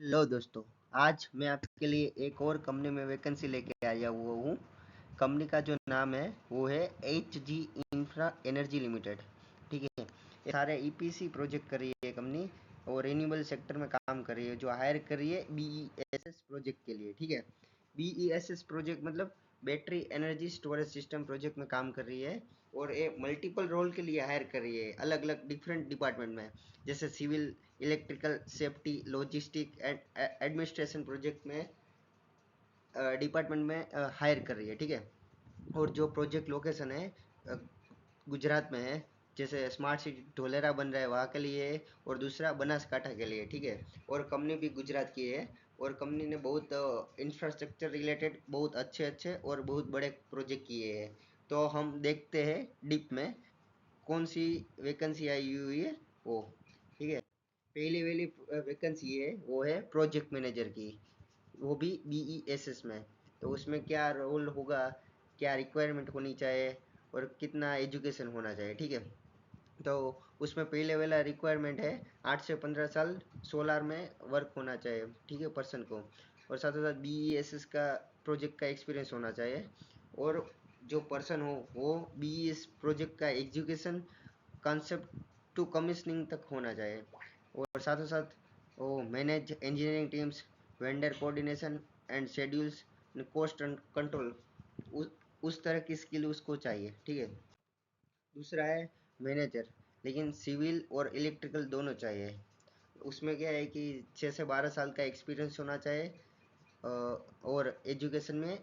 लो दोस्तों, आज मैं आपके लिए एक और कंपनी में वैकेंसी लेके आया हुआ हूँ। कंपनी का जो नाम है वो है H G infra energy limited. ठीक है, ये सारे ईपीसी प्रोजेक्ट कर रही है कंपनी और रिन्यूएबल सेक्टर में काम कर रही है। जो हायर कर रही है बीईएसएस प्रोजेक्ट के लिए। ठीक है, बीईएसएस प्रोजेक्ट मतलब battery energy storage system project में काम कर रही है। और ये मल्टीपल रोल के लिए हायर कर रही है, अलग अलग डिफरेंट डिपार्टमेंट में, जैसे civil, electrical, safety, logistic and administration project में डिपार्टमेंट में हायर कर रही है। ठीक है, और जो प्रोजेक्ट लोकेशन है अ, गुजरात में है। जैसे स्मार्ट सिटी ढोलेरा बन रहा है वहाँ के लिए है, और दूसरा बनासकाठा के लिए। ठीक है, और कंपनी भी गुजरात की है। और कंपनी ने बहुत इंफ्रास्ट्रक्चर रिलेटेड बहुत अच्छे अच्छे और बहुत बड़े प्रोजेक्ट किए हैं। तो हम देखते हैं डीप में कौन सी वैकेंसी आई हुई है वो। ठीक है, पहली वाली वैकेंसी है वो है प्रोजेक्ट मैनेजर की, वो भी बीईएसएस में। तो उसमें क्या रोल होगा, क्या रिक्वायरमेंट होनी चाहिए और कितना एजुकेशन होना चाहिए। ठीक है, तो उसमें पहले वाला रिक्वायरमेंट है 8 से 15 साल सोलार में वर्क होना चाहिए। ठीक है, पर्सन को। और साथ साथ बीईएसएस का प्रोजेक्ट का एक्सपीरियंस होना चाहिए। और जो पर्सन हो वो बीईएस प्रोजेक्ट का एजुकेशन कॉन्सेप्ट टू कमीशनिंग तक होना चाहिए। और साथों साथ वो manage engineering teams, vendor coordination and schedules, cost control, उस तरह की स्किल उसको चाहिए। ठीक है, दूसरा है मैनेजर, लेकिन सिविल और इलेक्ट्रिकल दोनों चाहिए। उसमें क्या है कि 6 से 12 साल का एक्सपीरियंस होना चाहिए। और एजुकेशन में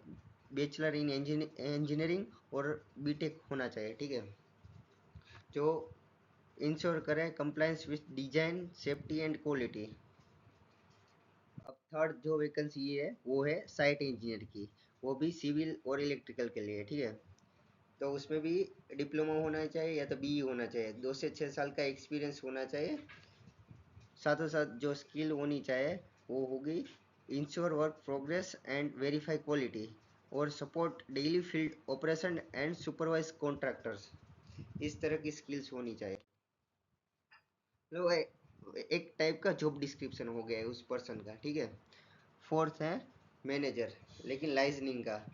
बैचलर इन इंजीनियरिंग और बीटेक होना चाहिए। ठीक है, जो इंश्योर करें compliance with design, safety and quality. अब थर्ड जो वैकेंसी है वो है साइट इंजीनियर की, वो भी सिविल और इलेक्ट्रिकल के लिए। ठीक है, तो उसमें भी डिप्लोमा होना चाहिए या तो बीई होना चाहिए, 2 से 6 साल का एक्सपीरियंस होना चाहिए। साथों साथ जो स्किल होनी चाहिए वो होगी ensure work progress and verify quality, और support daily field operation and supervise contractors. इस तरह की स्किल्स होनी चाहिए। लो एक टाइप का जॉब डिस्क्रिप्शन हो गया है उस पर्सन का। ठीक है, फोर्थ है मैनेजर, लेकिन लाइजनिंग का।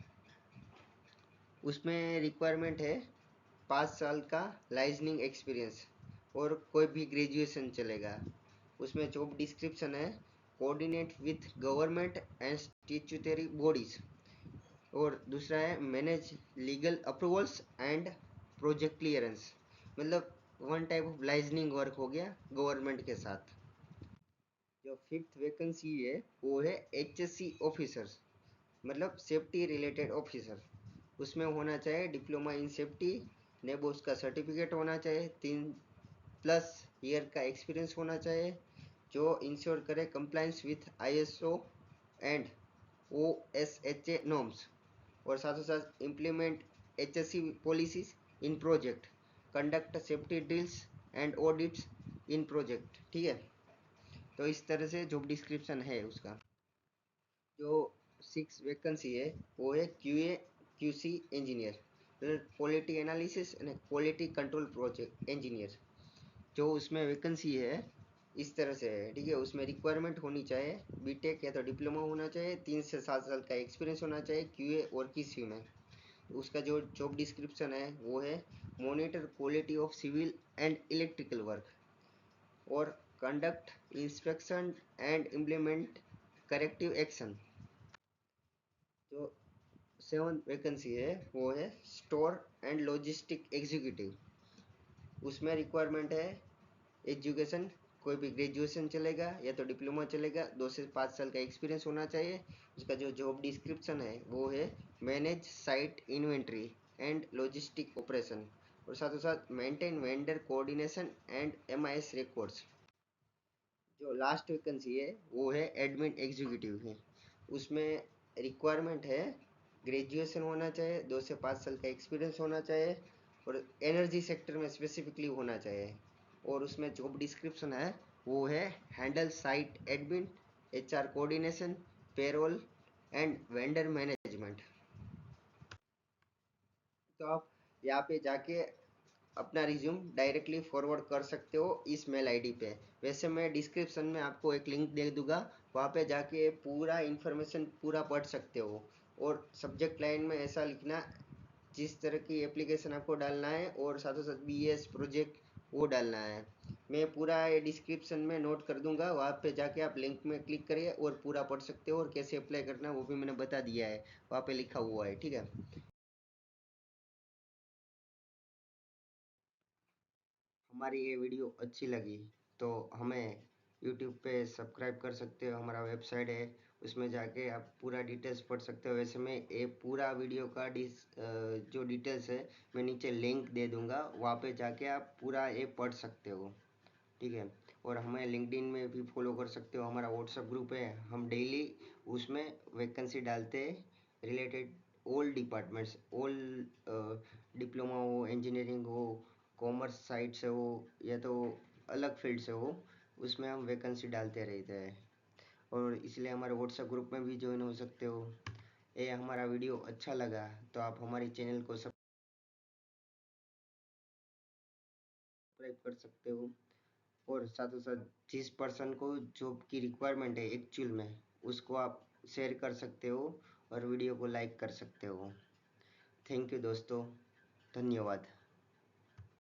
उसमें रिक्वायरमेंट है 5 साल का लाइजनिंग एक्सपीरियंस, और कोई भी ग्रेजुएशन चलेगा। उसमें जॉब डिस्क्रिप्शन है coordinate with government and statutory bodies. और दूसरा है manage legal approvals and project clearance, मतलब one type of liaising work हो गया गवर्नमेंट के साथ। जो फिफ्थ वैकेंसी है वो है एचएससी ऑफिसर्स, मतलब सेफ्टी रिलेटेड ऑफिसर। उसमें होना चाहिए डिप्लोमा इन सेफ्टी, नेबोस का सर्टिफिकेट होना चाहिए, 3+ ईयर का एक्सपीरियंस होना चाहिए, जो इंश्योर करे compliance with ISO and OSHA norms. और साथ ही साथ implement HSC policies in project, conduct safety drills and audits in project. ठीक है, तो इस तरह से जॉब डिस्क्रिप्शन है उसका। जो सिक्स वैकेंसी है वो है QA QC engineer, quality analysis and quality control project engineer. जो उसमें वैकेंसी है इस तरह से है। ठीक है, उसमें रिक्वायरमेंट होनी चाहिए बीटेक या तो डिप्लोमा होना चाहिए, 3 से 7 साल का एक्सपीरियंस होना चाहिए क्यूए और क्यूसी में। उसका जो जॉब डिस्क्रिप्शन है वो है monitor quality of civil and electrical work, और conduct inspection and implement corrective action. जो सेवन वैकेंसी है वो है स्टोर एंड लॉजिस्टिक एग्जीक्यूटिव। उसमें रिक्वायरमेंट है एजुकेशन, कोई भी ग्रेजुएशन चलेगा या तो डिप्लोमा चलेगा, 2 से 5 साल का एक्सपीरियंस होना चाहिए। उसका जो जॉब डिस्क्रिप्शन है वो है manage site inventory and logistic operation, और साथ ही साथ maintain vendor coordination and MIS records. जो लास्ट वैकेंसी है वो है एडमिन एग्जीक्यूटिव है। उसमें रिक्वायरमेंट है ग्रेजुएशन होना चाहिए, 2 से 5 साल का एक्सपीरियंस होना चाहिए, और एनर्जी सेक्टर में स्पेसिफिकली होना चाहिए। और उसमें जॉब डिस्क्रिप्शन है वो है handle site admin, HR coordination, payroll and vendor management. तो आप यहाँ पे जाके अपना रिज्यूम डायरेक्टली फॉरवर्ड कर सकते हो इस मेल आईडी पे। वैसे मैं डिस्क्रिप्शन में आपको एक लिंक दे दूंगा, वहाँ पे जाके पूरा इंफॉर्मेशन पूरा पढ़ सकते हो। और सब्जेक्ट लाइन में ऐसा लिखना जिस तरह की एप्लीकेशन आपको डालना है और साथों साथ बीएस प्रोजेक्ट वो डालना है। मैं पूरा ये डिस्क्रिप्शन में नोट कर दूंगा, वहाँ पे जाके आप लिंक में क्लिक करिए और पूरा पढ़ सकते हो। और कैसे अप्लाई करना है वो भी मैंने बता दिया है, वहाँ पे लिखा हुआ है, ठीक है। हमारी ये वीडियो अच्छी लगी तो हमें यूट्यूब पे सब्सक्राइब कर सकते हो, हमारा वेबसाइट है उसमें जाके आप पूरा डिटेल्स पढ़ सकते हो। वैसे मैं ये पूरा वीडियो का जो डिटेल्स है मैं नीचे लिंक दे दूंगा, वहाँ पे जाके आप पूरा ये पढ़ सकते हो, ठीक है। और हमें लिंक्डइन में भी फॉलो कर सकते हो, हमारा व्हाट्सएप ग्रुप है, हम डेली उसमें वैकेंसी डालते हैं related all departments, all diploma हो, इंजीनियरिंग हो, कॉमर्स साइड से हो या तो अलग फील्ड से हो, उसमें हम वैकेंसी डालते रहते हैं। और इसलिए हमारे व्हाट्सएप ग्रुप में भी ज्वाइन हो सकते हो। ये हमारा वीडियो अच्छा लगा तो आप हमारे चैनल को सब्सक्राइब कर सकते हो। और साथों साथ जिस पर्सन को जॉब की रिक्वायरमेंट है एक्चुअल में, उसको आप शेयर कर सकते हो और वीडियो को लाइक कर सकते हो। थैंक यू दोस्तों, धन्यवाद।